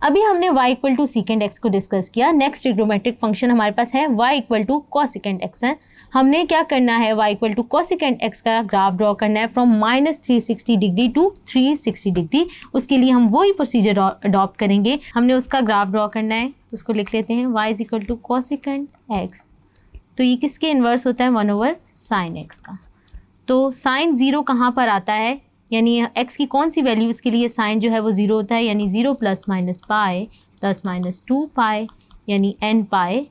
अभी हमने y equal to secant x को डिस्कस किया। नेक्स्ट ट्रिग्नोमेट्रिक फंक्शन हमारे पास है y equal to cosecant x है। हमने क्या करना है, y equal to cosecant x का ग्राफ ड्रॉ करना है फ्रॉम -360 डिग्री टू 360 डिग्री। उसके लिए हम वही प्रोसीजर अडॉप्ट करेंगे। हमने उसका ग्राफ ड्रॉ करना है तो उसको लिख लेते हैं y is equal to cosecant x. तो ये किसके इन्वर्स होता है, 1/sin x का। तो साइन 0 कहाँ पर आता है, यानी x की कौन सी वैल्यू इसके लिए साइन जो है वो 0 होता है, यानी 0 ± पाई ± 2 पाई यानी n पाई।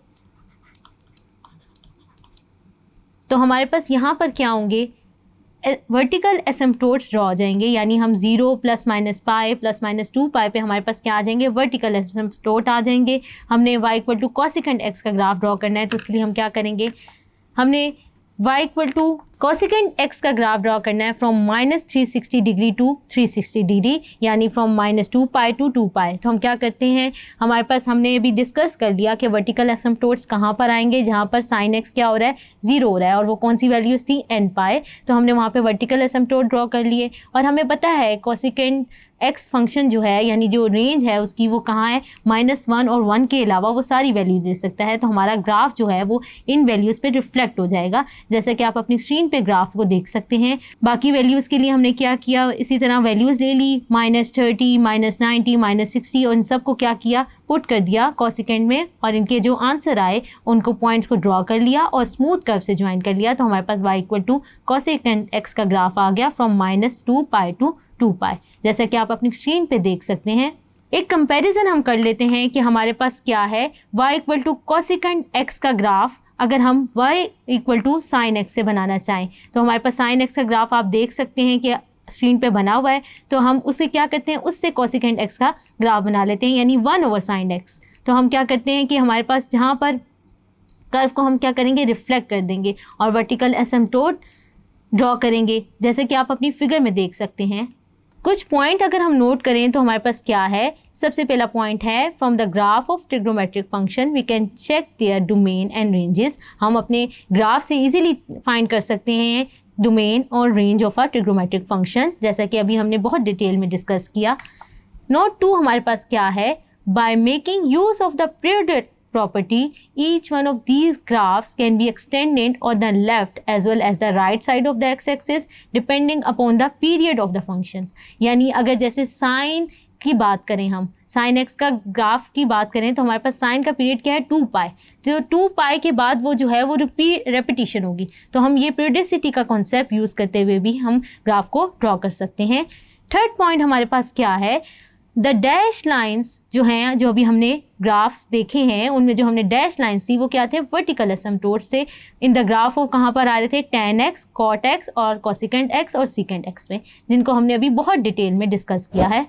तो हमारे पास यहाँ पर क्या होंगे, वर्टिकल एसिम्पटोट्स ड्रॉ हो जाएंगे, यानी हम 0 ± पाई ± 2 पाई पे हमारे पास क्या आ जाएंगे, वर्टिकल एसिम्पटोट आ जाएंगे। हमने y equal to cosecant x का ग्राफ ड्रॉ करना है तो उसके लिए हम क्या करेंगे, हमने y equal to cosecant x का ग्राफ ड्रॉ करना है फ्रॉम -360 डिग्री टू 360 डिग्री, यानी फ्रॉम -2 पाई टू 2 पाई। तो हम क्या करते हैं, हमारे पास हमने अभी डिस्कस कर लिया कि वर्टिकल एसिम्पटोट्स कहाँ पर आएंगे, जहाँ पर साइन एक्स क्या हो रहा है, 0 हो रहा है, और वो कौन सी वैल्यूज़ थी, n पाई। तो हमने वहाँ पे वर्टिकल एसिम्पटोट ड्रॉ कर लिए, और हमें पता है कॉसिकेंड एक्स फंक्शन जो है, यानी जो रेंज है उसकी, वो कहाँ है, -1 और 1 के अलावा वो सारी वैल्यू दे सकता है। तो हमारा ग्राफ जो है वो इन वैल्यूज़ पे रिफ्लेक्ट हो जाएगा, जैसे कि आप अपनी स्क्रीन पे ग्राफ को देख सकते हैं। बाकी वैल्यूज़ के लिए हमने क्या किया, इसी तरह वैल्यूज़ ले ली, -30 -90 -60, और इन सब को क्या किया, पुट कर दिया कॉसिकेंड में, और इनके जो आंसर आए उनको पॉइंट्स को ड्रॉ कर लिया और स्मूथ कर्व से ज्वाइन कर लिया। तो हमारे पास y equal to cosecant x का ग्राफ आ गया फ्रॉम -2 पाई टू 2 पाई, जैसा कि आप अपनी स्क्रीन पे देख सकते हैं। एक कंपैरिजन हम कर लेते हैं कि हमारे पास क्या है, y equal to cosecant x का ग्राफ अगर हम y equal to sine x से बनाना चाहें, तो हमारे पास साइन एक्स का ग्राफ आप देख सकते हैं कि स्क्रीन पे बना हुआ है। तो हम उसे क्या करते हैं, उससे कॉसिकेंड एक्स का ग्राफ बना लेते हैं, यानी 1/sin x। तो हम क्या करते हैं कि हमारे पास जहाँ पर कर्व को हम क्या करेंगे, रिफ्लेक्ट कर देंगे और वर्टिकल एसिम्पटोट ड्रॉ करेंगे, जैसे कि आप अपनी फिगर में देख सकते हैं। कुछ पॉइंट अगर हम नोट करें तो हमारे पास क्या है, सबसे पहला पॉइंट है, from the graph of trigonometric function we can check their domain and ranges. हम अपने ग्राफ से इजीली फाइंड कर सकते हैं डोमेन और range of a trigonometric function, जैसा कि अभी हमने बहुत डिटेल में डिस्कस किया। नोट 2 हमारे पास क्या है, by making use of the period property, each one of these graphs can be extended on the left as well as the right side of the x-axis depending upon the period of the functions। यानी अगर जैसे sign की बात करें, हम sign x का graph की बात करें तो हमारे पास साइन का पीरियड क्या है, 2 पाई। तो 2 पाई के बाद वो जो है वो रेपिटेशन होगी, तो हम ये पीरियडिसिटी का कॉन्सेप्ट यूज़ करते हुए भी हम ग्राफ को ड्रॉ कर सकते हैं। थर्ड पॉइंट हमारे पास क्या है, द डैश लाइंस जो हैं, जो अभी हमने ग्राफ्स देखे हैं उनमें जो हमने डैश लाइंस थी वो क्या थे, वर्टिकल एसिम्पटोट्स थे। इन द ग्राफ वो कहाँ पर आ रहे थे, tan x, cot x और cosecant x और secant x में, जिनको हमने अभी बहुत डिटेल में डिस्कस किया है।